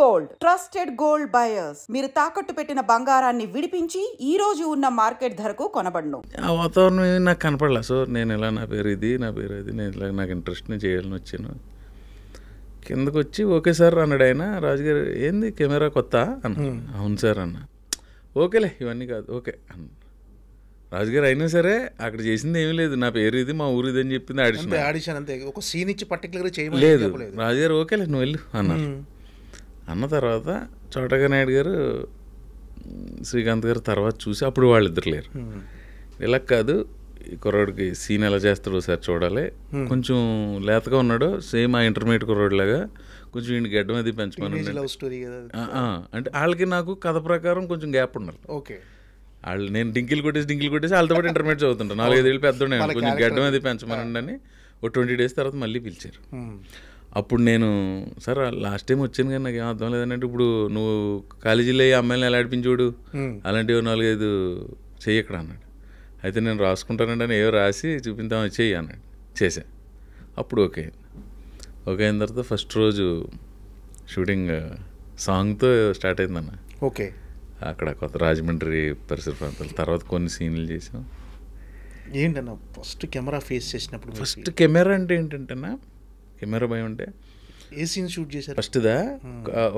Gold, trusted gold buyers. మీరు తాకట్టు పెట్టిన బంగారాన్ని విడిపించి ఈ రోజు ఉన్న మార్కెట్ ధరకు కొనబడును. ఆ వాతావరణం ఏమి నాకు కనపడలే. సో నేను ఇలా నా పేరు ఇది, నా పేరు అది, నేను ఇలా నాకు ఇంట్రెస్ట్ నేను చేయాలని వచ్చాను. కిందకు వచ్చి ఓకే సార్ అన్నాడు ఆయన. రాజుగారు ఏంది కెమెరా కొత్త అన్న. అవును సార్ అన్న. ఓకేలే ఇవన్నీ కాదు ఓకే అన్న. రాజుగారు అయినా సరే అక్కడ చేసింది ఏమీ లేదు, నా పేరు ఇది, మా ఊరు ఇది అని చెప్పింది. ఆడిషన్ అంతే, ఒక సీన్ ఇచ్చి పర్టికులర్గా చేయలేదు లేదు. రాజుగారు ఓకేలే నువ్వు వెళ్ళు అన్నారు. అన్న తర్వాత చోటగా నాయుడు గారు, శ్రీకాంత్ గారు తర్వాత చూసి అప్పుడు వాళ్ళిద్దరు లేరు. ఇలా కాదు ఈ కుర్రాడికి సీన్ ఎలా చేస్తాడో సార్ చూడాలి, కొంచెం లేతగా ఉన్నాడు సేమ్ ఆ ఇంటర్మీడియట్ కుర్రాడిలాగా, కొంచెం ఇంటి గడ్డం అది పెంచమని. అంటే వాళ్ళకి నాకు కథ ప్రకారం కొంచెం గ్యాప్ ఉండాలి. ఓకే, వాళ్ళు నేను డింకిల్ కొట్టేసి వాళ్ళతో పాటు ఇంటర్మీడియట్ చదువుతుంటాను. 4-5 ఏళ్ళు పెద్దోడే, కొంచెం గడ్డం అది పెంచమనండి అని ఒక 20 days తర్వాత మళ్ళీ పిలిచారు. అప్పుడు నేను సార్ లాస్ట్ టైం వచ్చాను కానీ నాకు ఏం అర్థం లేదంటే, ఇప్పుడు నువ్వు కాలేజీలో అయ్యి అమ్మాయిని ఎలా ఆడిపించోడు అలాంటివి 4-5 చెయ్యి ఇక్కడ అన్నాడు. అయితే నేను రాసుకుంటానండి అని ఏవో రాసి చూపించామని చెయ్యి అన్నాడు. చేశా. అప్పుడు ఓకే అయిన తర్వాత ఫస్ట్ రోజు షూటింగ్ సాంగ్తో స్టార్ట్ అయిందన్న. ఓకే, అక్కడ కొత్త రాజమండ్రి పరిసర ప్రాంతాలు. తర్వాత కొన్ని సీన్లు చేసాం. ఏంటన్నా ఫస్ట్ కెమెరా ఫేస్ చేసినప్పుడు? ఫస్ట్ కెమెరా అంటే ఏంటంటేనా, కెమెరా భయం అంటే ఏ సీన్ షూట్ చేశారు? ఫస్ట్దా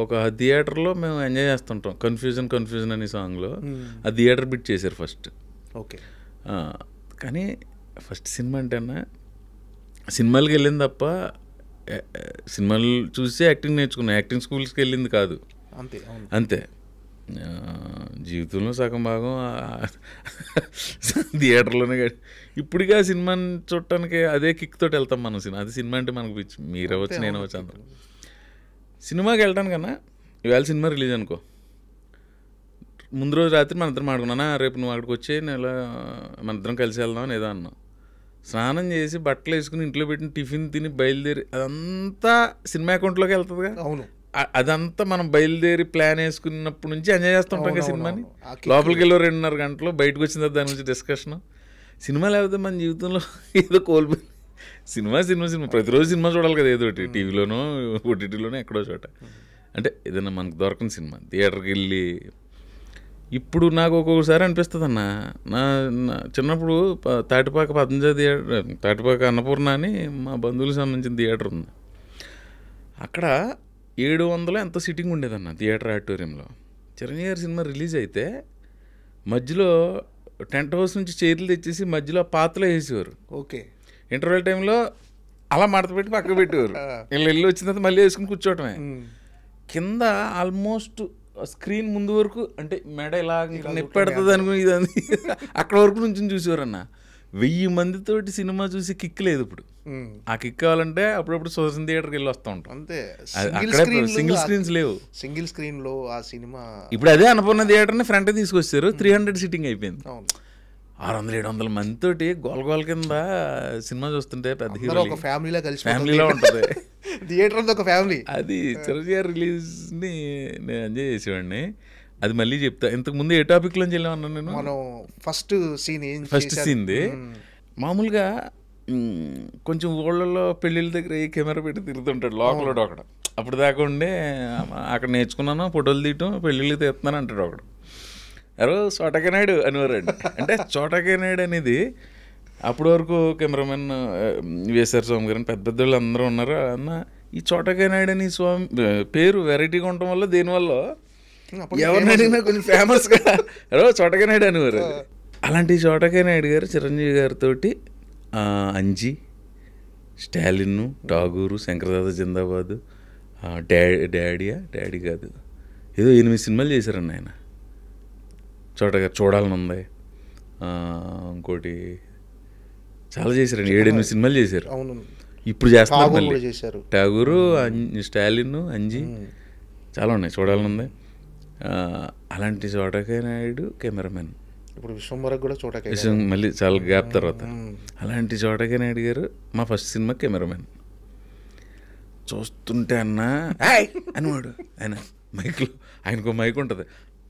ఒక థియేటర్లో మేము ఎంజాయ్ చేస్తుంటాం, కన్ఫ్యూజన్ అనే సాంగ్లో ఆ థియేటర్ బిట్ చేశారు ఫస్ట్. ఓకే, కానీ ఫస్ట్ సినిమా అంటేనా సినిమాలకి వెళ్ళింది తప్ప సినిమాలు చూసి యాక్టింగ్ నేర్చుకున్నాం, యాక్టింగ్ స్కూల్స్కి వెళ్ళింది కాదు. అంతే జీవితంలో సగం భాగం థియేటర్లోనే. ఇప్పుడుగా సినిమాని చూడటానికి అదే కిక్ తోటి వెళ్తాం మనం. అది సినిమా అంటే మనకు పిచ్చి. మీరు అవ్వచ్చు, నేను అవ్వచ్చు, అందరం సినిమాకి వెళ్ళటానికన్నా ఇవాళ సినిమా రిలీజ్ అనుకో, ముందు రోజు రాత్రి మన ఇద్దరం ఆడుకున్నానా, రేపు నువ్వు అక్కడికి వచ్చి నేను ఇలా మన ఇద్దరం కలిసి వెళ్దామని ఏదో అన్నాం. స్నానం చేసి బట్టలు వేసుకుని ఇంట్లో పెట్టిన టిఫిన్ తిని బయలుదేరి అదంతా సినిమా అకౌంట్లోకి వెళ్తుందిగా. అవును, అదంతా మనం బయలుదేరి ప్లాన్ వేసుకున్నప్పటి నుంచి ఎంజాయ్ చేస్తుంటాం కదా సినిమాని. లోపలికి వెళ్ళి 2.5 గంటలు, బయటకు వచ్చిన తర్వాత దాని గురించి డిస్కషన్. సినిమా లేకపోతే మన జీవితంలో ఏదో కోల్పోయి. సినిమా ప్రతిరోజు సినిమా చూడాలి కదా, ఏదో ఒకటి టీవీలోనో ఓటీటీలోనో ఎక్కడో చోట. అంటే ఏదైనా మనకు దొరకని సినిమా థియేటర్కి వెళ్ళి. ఇప్పుడు నాకు ఒక్కొక్కసారి అనిపిస్తుంది అన్న, నా చిన్నప్పుడు తాటిపాక పద్మజా థియేటర్, తాటిపాక అన్నపూర్ణ అని మా బంధువులకు సంబంధించిన థియేటర్ ఉంది. అక్కడ 700 ఎంతో సిట్టింగ్ ఉండేదన్న థియేటర్ ఆడిటోరియంలో. చిరంజీవి గారి సినిమా రిలీజ్ అయితే మధ్యలో టెంట్ హౌస్ నుంచి చైర్లు తెచ్చేసి మధ్యలో పాతలో వేసేవారు. ఓకే, ఇంటర్వెల్ టైంలో అలా మడత పెట్టి పక్కకు పెట్టేవారు. వీళ్ళు వెళ్ళి వచ్చిన తర్వాత మళ్ళీ వేసుకుని కూర్చోవటమే. కింద ఆల్మోస్ట్ స్క్రీన్ ముందు వరకు, అంటే మెడ ఇలా నిప్పెడుతుంది అనుకుని ఇదని అక్కడ వరకు నుంచి చూసేవారు అన్న. 1000 మందితోటి సినిమా చూసి కిక్ లేదు ఇప్పుడు. ఆ కిక్ కావాలంటే అప్పుడప్పుడు సుదర్శన్ థియేటర్కి వెళ్ళి వస్తూ ఉంటాం. అంతే, సింగిల్ స్క్రీన్స్ లేవు. సింగిల్ స్క్రీన్ లో ఆ సినిమా ఇప్పుడు అదే అన్నపూర్ణ థియేటర్ని ఫ్రంట్ తీసుకొచ్చారు. 300 సిట్టింగ్ అయిపోయింది. 600-700 మందితోటి గోల కింద సినిమా చూస్తుంటే పెద్ద హీరో ఫ్యామిలీలో ఉంటుంది థియేటర్, ఒక ఫ్యామిలీ. అది చిరంజీవి గారి రిలీజ్ని నేను ఎంజాయ్ చేసేవాడిని. అది మళ్ళీ చెప్తా. ఇంతకు ముందు ఏ టాపిక్లోంచి వెళ్ళామన్నా నేను? మనం ఫస్ట్ సీన్ది మామూలుగా కొంచెం ఊళ్ళలో పెళ్ళిళ్ళ దగ్గర ఏ కెమెరా పెట్టి తిరుగుతుంటాడు లోకల్ ఒకడు. అప్పుడు దాకా ఉండే అక్కడ నేర్చుకున్నాను ఫోటోలు తీయటం, పెళ్ళిళ్ళకి తీస్తున్నాను అంటాడు ఒకడు. ఎవరో చోటగా నాయుడు అనేవారండి. అంటే చోటగా నాయుడు అనేది అప్పటి వరకు కెమెరామెన్ విఎస్ఆర్ స్వామి గారు పెద్ద పెద్దోళ్ళు అందరూ ఉన్నారు అన్న. ఈ చోటగా నాయుడు అని స్వామి పేరు వెరైటీగా ఉండటం వల్ల దేనివల్ల ఎవరిని అడిగినా కొంచెం ఫేమస్గా ఎవరో చోటగా నాయుడు అనేవారు. అలాంటి చోటగా నాయుడు గారు చిరంజీవి గారితో అంజీ, స్టాలిన్, ఠాగూరు, శంకరదాదా జిందాబాద్, డాడీ కాదు ఏదో 8 సినిమాలు చేశారన్న ఆయన. చోటగా చూడాలని ఉంది, ఇంకోటి చాలా చేశారండి. 7-8 సినిమాలు చేశారు. ఇప్పుడు చేస్తున్నారు మళ్ళీ. ఠాగూరు, స్టాలిన్, అంజీ చాలా ఉన్నాయి, చూడాలని ఉంది. అలాంటి చోటగా నాయుడు కెమెరామెన్. ఇప్పుడు విశ్వంబరకు కూడా చోటగా మళ్ళీ చాలా గ్యాప్ తర్వాత. అలాంటి చోటగా నాయుడు గారు మా ఫస్ట్ సినిమా కెమెరామెన్. చూస్తుంటే అన్న అనేవాడు ఆయన మైక్లో. ఆయనకు మైక్ ఉంటుంది.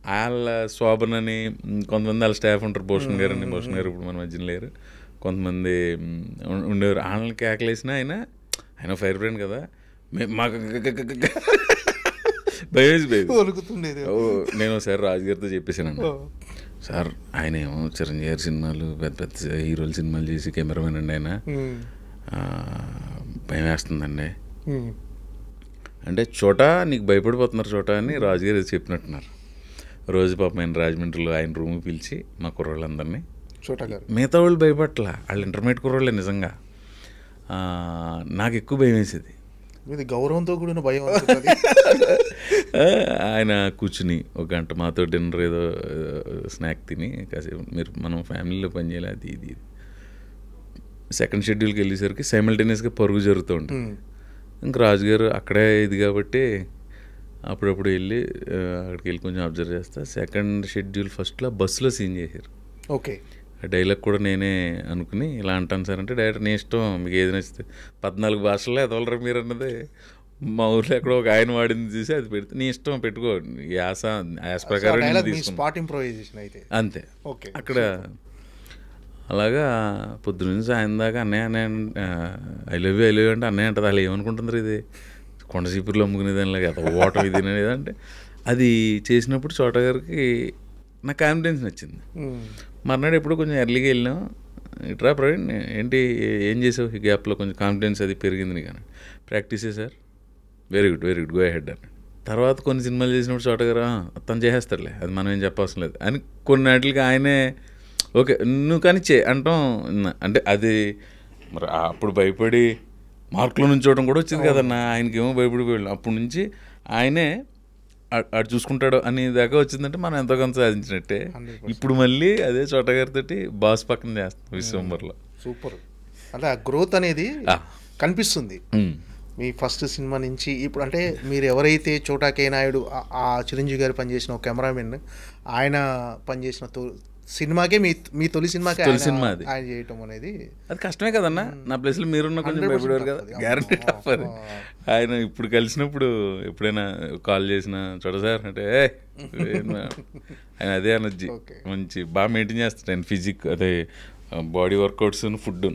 వాళ్ళ శోభన్ అని కొంతమంది వాళ్ళ స్టాఫ్ ఉంటారు, భూషణ్ గారు అని. భూషణ్ గారు ఇప్పుడు మన మధ్యన లేరు. కొంతమంది ఉండేవారు. వాళ్ళని కేకలేసిన ఆయన ఫైర్ బ్రాండ్ కదా, మాకు భయం భయం. వణుకుతుండేది. నేను ఒకసారి రాజుగారితో చెప్పేసానండి, సార్ ఆయన ఏమో చిరంజీవి గారి సినిమాలు పెద్ద పెద్ద హీరోల సినిమాలు చేసి కెమెరామెన్ అండి ఆయన, భయం వేస్తుందండి అంటే. చోటా నీకు భయపడిపోతున్నారు చోటా అని రాజుగారు చెప్పినట్టున్నారు. రోజు పాపం ఆయన రాజమండ్రిలో ఆయన రూమ్కి పిలిచి మా కుర్రోళ్ళందరినీ, చోటా గారు మిగతా వాళ్ళు భయపట్ల, వాళ్ళు ఇంటర్మీడియట్ కుర్రోళ్ళే నిజంగా. నాకు ఎక్కువ భయం వేసేది, ఇది గౌరవంతో కూడిన భయం. ఆయన కూర్చుని ఒక గంట మాతో డిన్నర్ ఏదో స్నాక్ తిని కాసేపు మనం ఫ్యామిలీలో పనిచేయాలి అది ఇది. సెకండ్ షెడ్యూల్కి వెళ్ళేసరికి సైమల్టేనియస్గా పరుగు జరుగుతూ ఉంటుంది. ఇంక రాజుగారు అక్కడే ఇది కాబట్టి అప్పుడప్పుడు వెళ్ళి అక్కడికి వెళ్ళి కొంచెం అబ్జర్వ్ చేస్తా. సెకండ్ షెడ్యూల్ ఫస్ట్లో బస్సులో సీన్ చేశారు. ఓకే. ఆ డైలాగ్ కూడా నేనే అనుకుని ఇలా అంటాను సార్ అంటే, డైరెక్టర్ నీ ఇష్టం మీకు ఏది నచ్చితే 14 భాషల్లో ఎదవలరా మీరు అన్నది మా ఊర్లో ఎక్కడో ఒక ఆయన వాడింది చూసి అది పెడితే నీ ఇష్టం పెట్టుకో, యాస ప్రకారం అంతే. అక్కడ అలాగా పొద్దున్న సాయం దాకా అన్నయ్య ఐ లవ్ యూ అంటే అన్నయ్య అంటది. అలా ఏమనుకుంటున్నారు ఇది కొండసీపుర్లో అమ్ముకునే దానిలాగా ఓటం ఇది అనేది అంటే, అది చేసినప్పుడు చోటా గారికి నాకు కాన్ఫిడెన్స్ నచ్చింది. మర్నాడు ఎప్పుడు కొంచెం ఎర్లీగా వెళ్ళాం, ఇట్రా ప్రవీణ్ ఏంటి ఏం చేసావు ఈ గ్యాప్లో, కొంచెం కాన్ఫిడెన్స్ అది పెరిగింది కానీ. ప్రాక్టీసే sir, very good go ahead అని. తర్వాత కొన్ని సినిమాలు చేసినప్పుడు చోటా గారు తను చేసేస్తాడులే అది మనం ఏం చెప్పవసరం లేదు అని కొన్నిటికి ఆయనే ఓకే నువ్వు కానీ అంటాం. అంటే అది మరి అప్పుడు భయపడి మార్కులో నుంచోవడం కూడా వచ్చింది కదన్నా, ఆయనకేమో భయపడిపోయాడు. అప్పటి నుంచి ఆయనే అటు చూసుకుంటాడు అని దాకా వచ్చిందంటే మనం ఎంతో కొంత సాధించినట్టే. ఇప్పుడు మళ్ళీ అదే చోటా గారితో బాస్ పక్కన చేస్తాం విశ్వంబర్లో. సూపర్. అంటే ఆ గ్రోత్ అనేది కనిపిస్తుంది మీ ఫస్ట్ సినిమా నుంచి ఇప్పుడు. అంటే మీరు ఎవరైతే చోటా కే నాయుడు ఆ చిరంజీవి గారు పనిచేసిన ఒక కెమెరామెన్, ఆయన పనిచేసిన సినిమాకే మీ తొలి సినిమాకే ఆయన చేయటం అనేది అది కష్టమే కదన్నా. నా ప్లేస్లో మీరున్న కొంచెం భయపడేవారు కదా, గ్యారంటీ టఫ్ అది. ఆయన ఇప్పుడు కలిసినప్పుడు ఎప్పుడైనా కాల్ చేసిన చోట సార్ అంటే ఆయన అదే ఎనర్జీ మంచి బాగా మెయింటైన్ చేస్తాడు ఆయన ఫిజిక్, అదే body workouts food.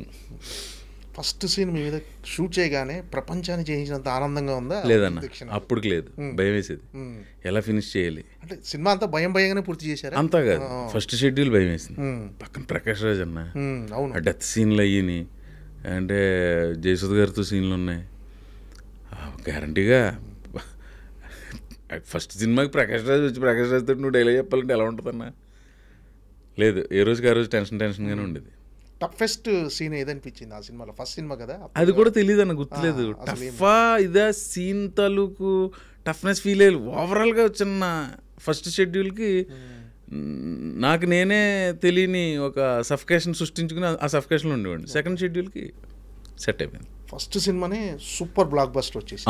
First scene మీ మీద షూట్ చేయగానే ప్రపంచాన్ని చేయించినంత ఆనందంగా ఉందా? లేదన్న, అప్పటికి లేదు, భయం వేసేది ఎలా ఫినిష్ చేయాలి అంటే. సినిమా అంతా భయంగానే పూర్తి చేశారు అంతా కాదు, ఫస్ట్ షెడ్యూల్ భయం వేసింది. పక్కన ప్రకాష్ రాజ్ అన్న ఆ డెత్ సీన్లు అయ్యి అంటే జయసుధ గారితో సీన్లు ఉన్నాయి. గ్యారంటీగా ఫస్ట్ సినిమాకి ప్రకాష్ రాజ్ వచ్చి ప్రకాష్ రాజ్ తోటి నువ్వు డైలాగ్ చెప్పాలంటే ఎలా ఉంటుందన్నా? లేదు, ఏ రోజుకి ఆ రోజు టెన్షన్గానే ఉండేది. టఫెస్ట్ సీన్ ఏదనిపించింది ఆ సినిమాలో? ఫస్ట్ సినిమా కదా, అది కూడా తెలియదు అన్న, గుర్తులేదు. టఫా ఇదా సీన్ తాలూకు టఫ్నెస్ ఫీల్ అయ్యి ఓవరాల్గా చిన్న ఫస్ట్ షెడ్యూల్కి నాకు నేనే తెలియని ఒక సఫికేషన్ సృష్టించుకుని ఆ సఫికేషన్లో ఉండేవాడిని. సెకండ్ షెడ్యూల్కి సెట్ అయిపోయింది. ఫస్ట్ సినిమానే సూపర్ బ్లాక్ బస్టర్ వచ్చేసి.